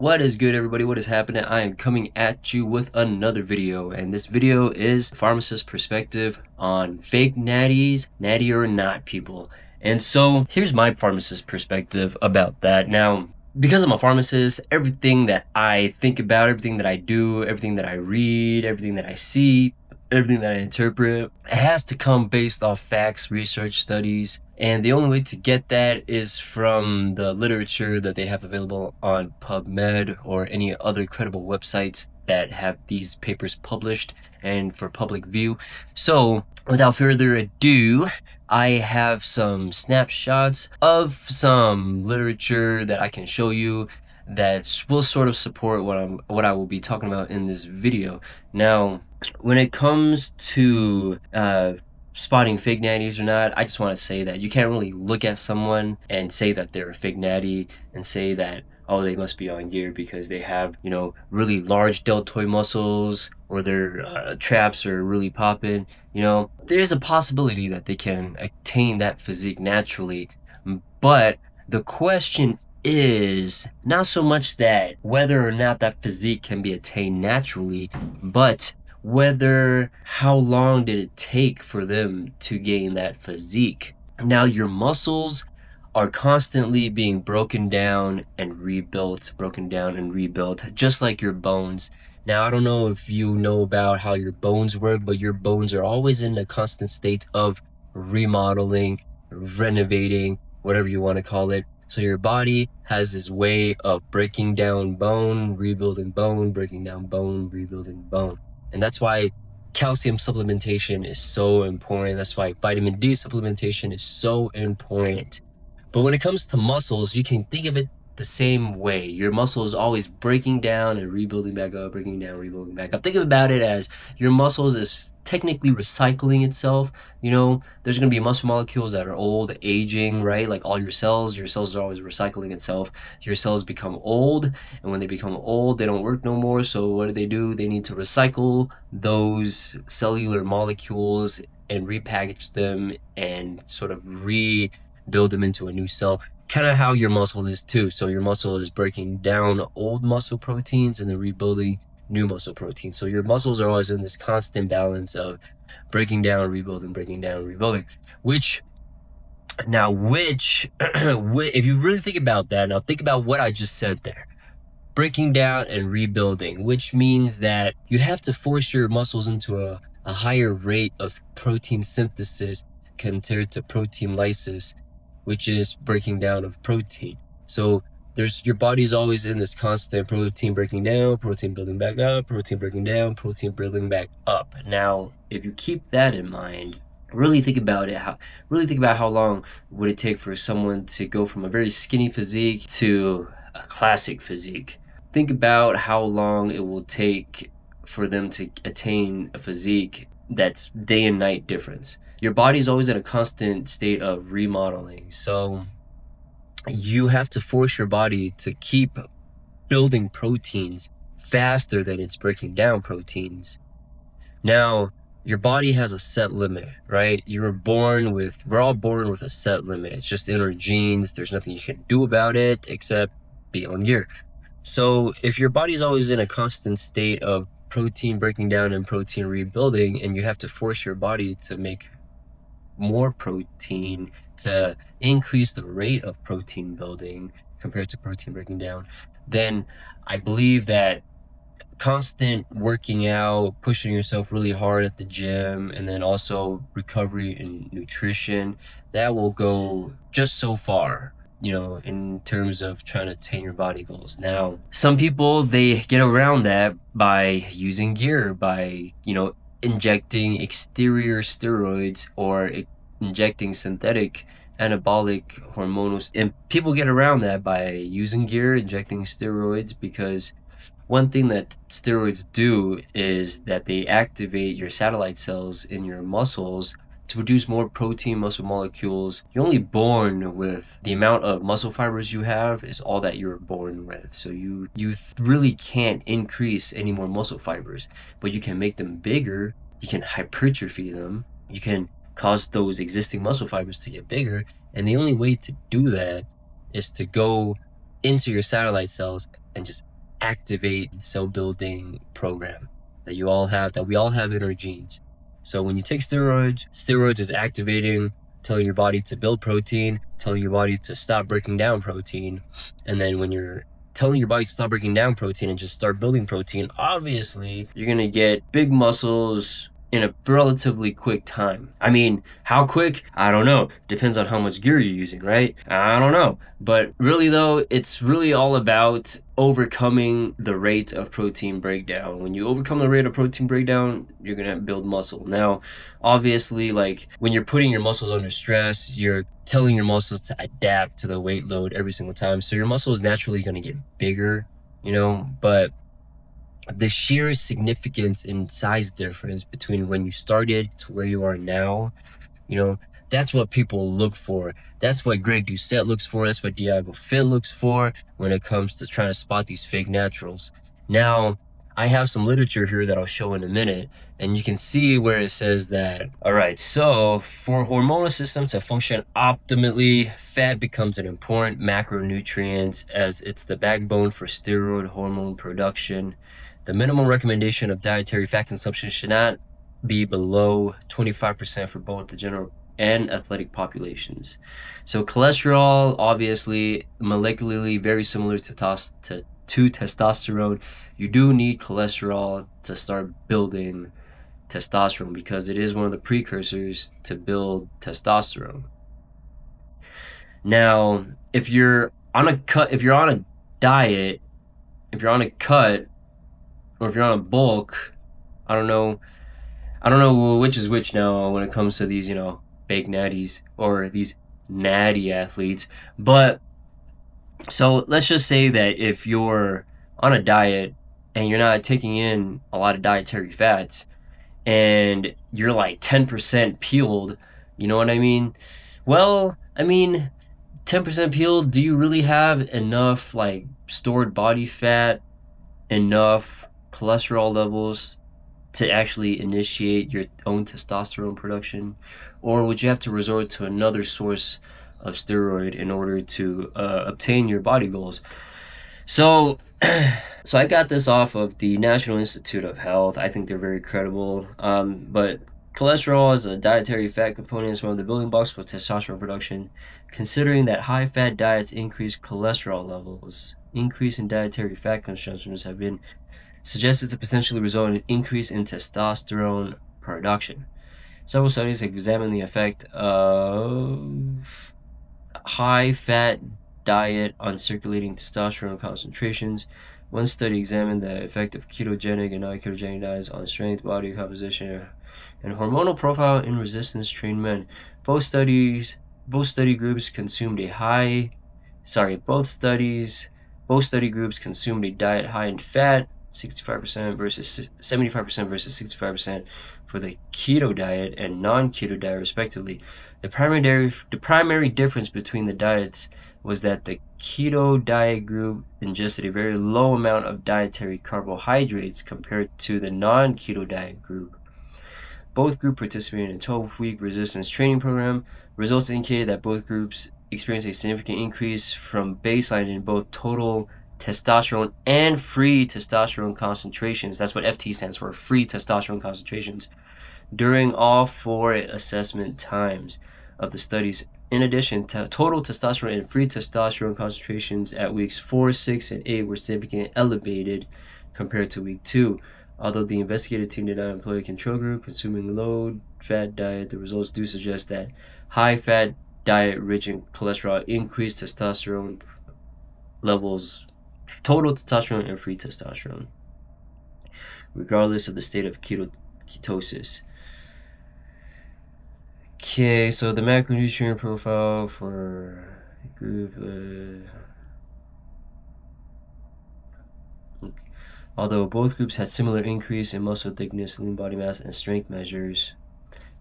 What is good, everybody? What is happening? I am coming at you with another video, and this video is pharmacist perspective on fake natties, natty or not people. And so here's my pharmacist perspective about that. Now, because I'm a pharmacist, everything that I think about, everything that I do, everything that I read, everything that I see, everything that I interpret, it has to come based off facts, research, studies, and the only way to get that is from the literature that they have available on PubMed or any other credible websites that have these papers published and for public view. So without further ado, I have some snapshots of some literature that I can show you that will sort of support what I will be talking about in this video. Now, when it comes to spotting fake natties or not, I just want to say that you can't really look at someone and say that they're a fake natty and say that, oh, they must be on gear because they have, really large deltoid muscles or their traps are really popping. There's a possibility that they can attain that physique naturally, but the question is not so much that whether or not that physique can be attained naturally, but how long did it take for them to gain that physique. Now, your muscles are constantly being broken down and rebuilt, just like your bones. Now, I don't know if you know about how your bones work, but your bones are always in a constant state of remodeling, renovating, whatever you want to call it. So your body has this way of breaking down bone, rebuilding bone, breaking down bone, rebuilding bone. And that's why calcium supplementation is so important. That's why vitamin D supplementation is so important. But when it comes to muscles, you can think of it the same way. Your muscle is always breaking down and rebuilding back up, breaking down, rebuilding back up. Think about it as your muscles is technically recycling itself. There's going to be muscle molecules that are old, aging, right? Like all your cells are always recycling itself. Your cells become old, and when they become old, they don't work no more. So what do? They need to recycle those cellular molecules and repackage them and sort of rebuild them into a new cell. Kind of how your muscle is too. So your muscle is breaking down old muscle proteins and then rebuilding new muscle proteins. So your muscles are always in this constant balance of breaking down, rebuilding, which if you really think about that, now think about what I just said there. Breaking down and rebuilding, which means that you have to force your muscles into a higher rate of protein synthesis compared to protein lysis, which is breaking down of protein. So your body is always in this constant protein breaking down, protein building back up, protein breaking down, protein building back up. Now, if you keep that in mind, really think about how long would it take for someone to go from a very skinny physique to a classic physique. Think about how long it will take for them to attain a physique that's day and night difference. Your body's always in a constant state of remodeling. So you have to force your body to keep building proteins faster than it's breaking down proteins. Now, your body has a set limit, right? We're all born with a set limit. It's just in our genes. There's nothing you can do about it except be on gear. So if your body's always in a constant state of protein breaking down and protein rebuilding, and you have to force your body to make more protein to increase the rate of protein building compared to protein breaking down, then I believe that constant working out, pushing yourself really hard at the gym, and then also recovery and nutrition, that will go just so far, in terms of trying to attain your body goals. Now, some people, they get around that by using gear, by, injecting exterior steroids or injecting synthetic anabolic hormonal, and people get around that by using gear, injecting steroids, because one thing that steroids do is that they activate your satellite cells in your muscles to produce more protein muscle molecules. You're only born with the amount of muscle fibers you have is all that you're born with. So you really can't increase any more muscle fibers, but you can make them bigger. You can hypertrophy them. You can cause those existing muscle fibers to get bigger. And the only way to do that is to go into your satellite cells and just activate cell building program that you all have, that we all have in our genes. So when you take steroids is activating, telling your body to build protein, telling your body to stop breaking down protein. And then when you're telling your body to stop breaking down protein and just start building protein, obviously you're gonna get big muscles in a relatively quick time. I mean, how quick? I don't know. Depends on how much gear you're using, right? I don't know. But really though, it's really all about overcoming the rate of protein breakdown. When you overcome the rate of protein breakdown, you're gonna build muscle. Now, obviously, like when you're putting your muscles under stress, you're telling your muscles to adapt to the weight load every single time. So your muscle is naturally gonna get bigger, but the sheer significance in size difference between when you started to where you are now, that's what people look for. That's what Greg Doucette looks for. That's what Diego Fit looks for when it comes to trying to spot these fake naturals. Now, I have some literature here that I'll show in a minute, and you can see where it says that, all right, so for hormonal systems to function optimally, fat becomes an important macronutrient as it's the backbone for steroid hormone production. The minimum recommendation of dietary fat consumption should not be below 25% for both the general and athletic populations. So cholesterol, obviously, molecularly very similar to testosterone. You do need cholesterol to start building testosterone because it is one of the precursors to build testosterone. Now, if you're on a diet, if you're on a cut, or if you're on a bulk, I don't know which is which now when it comes to these, fake natties or these natty athletes. But so let's just say that if you're on a diet and you're not taking in a lot of dietary fats and you're like 10% peeled, you know what I mean? Well, 10% peeled, do you really have enough like stored body fat, enough cholesterol levels to actually initiate your own testosterone production? Or would you have to resort to another source of steroid in order to obtain your body goals? So I got this off of the National Institute of Health. I think they're very credible. But cholesterol as a dietary fat component is one of the building blocks for testosterone production. Considering that high-fat diets increase cholesterol levels, increase in dietary fat consumptions have been suggested to potentially result in an increase in testosterone production. Several studies examine the effect of high-fat diet on circulating testosterone concentrations. One study examined the effect of ketogenic and non-ketogenic diets on strength, body composition, and hormonal profile in resistance-trained men. Both study groups consumed a diet high in fat, 65% versus 75% versus 65% for the keto diet and non-keto diet respectively. The primary difference between the diets was that the keto diet group ingested a very low amount of dietary carbohydrates compared to the non-keto diet group. Both groups participated in a 12-week resistance training program. Results indicated that both groups experienced a significant increase from baseline in both total testosterone and free testosterone concentrations. That's what FT stands for, free testosterone concentrations, during all 4 assessment times of the studies. In addition, total testosterone and free testosterone concentrations at weeks 4, 6, and 8 were significantly elevated compared to week 2. Although the investigative team did not employ a control group consuming a low-fat diet, the results do suggest that high-fat diet rich in cholesterol increased testosterone levels, total testosterone and free testosterone, regardless of the state of ketosis. Okay, so the macronutrient profile for group. Although both groups had similar increase in muscle thickness, lean body mass, and strength measures,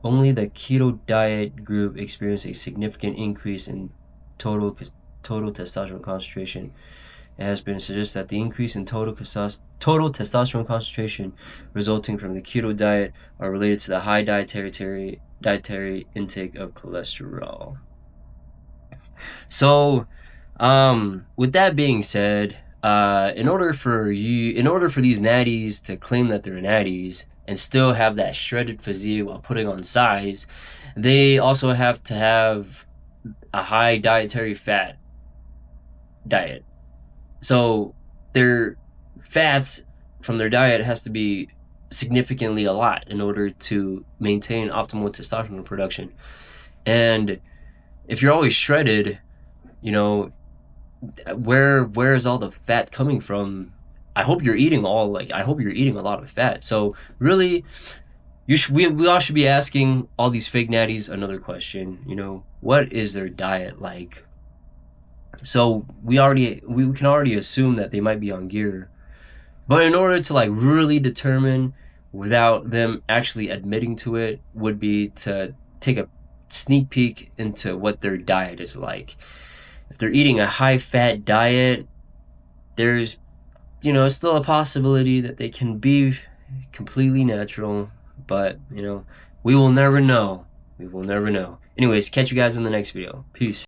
only the keto diet group experienced a significant increase in total testosterone concentration. It has been suggested that the increase in total testosterone concentration resulting from the keto diet are related to the high dietary intake of cholesterol. So, with that being said, In order for these natties to claim that they're natties and still have that shredded physique while putting on size, they also have to have a high dietary fat diet. So their fats from their diet has to be significantly a lot in order to maintain optimal testosterone production. And if you're always shredded, you know, where is all the fat coming from? I hope you're eating a lot of fat. So really, we all should be asking all these fake natties another question. What is their diet like? So we can already assume that they might be on gear, but in order to like really determine without them actually admitting to it, would be to take a sneak peek into what their diet is like. If they're eating a high fat diet, there's still a possibility that they can be completely natural, but we will never know. Anyways, catch you guys in the next video. Peace.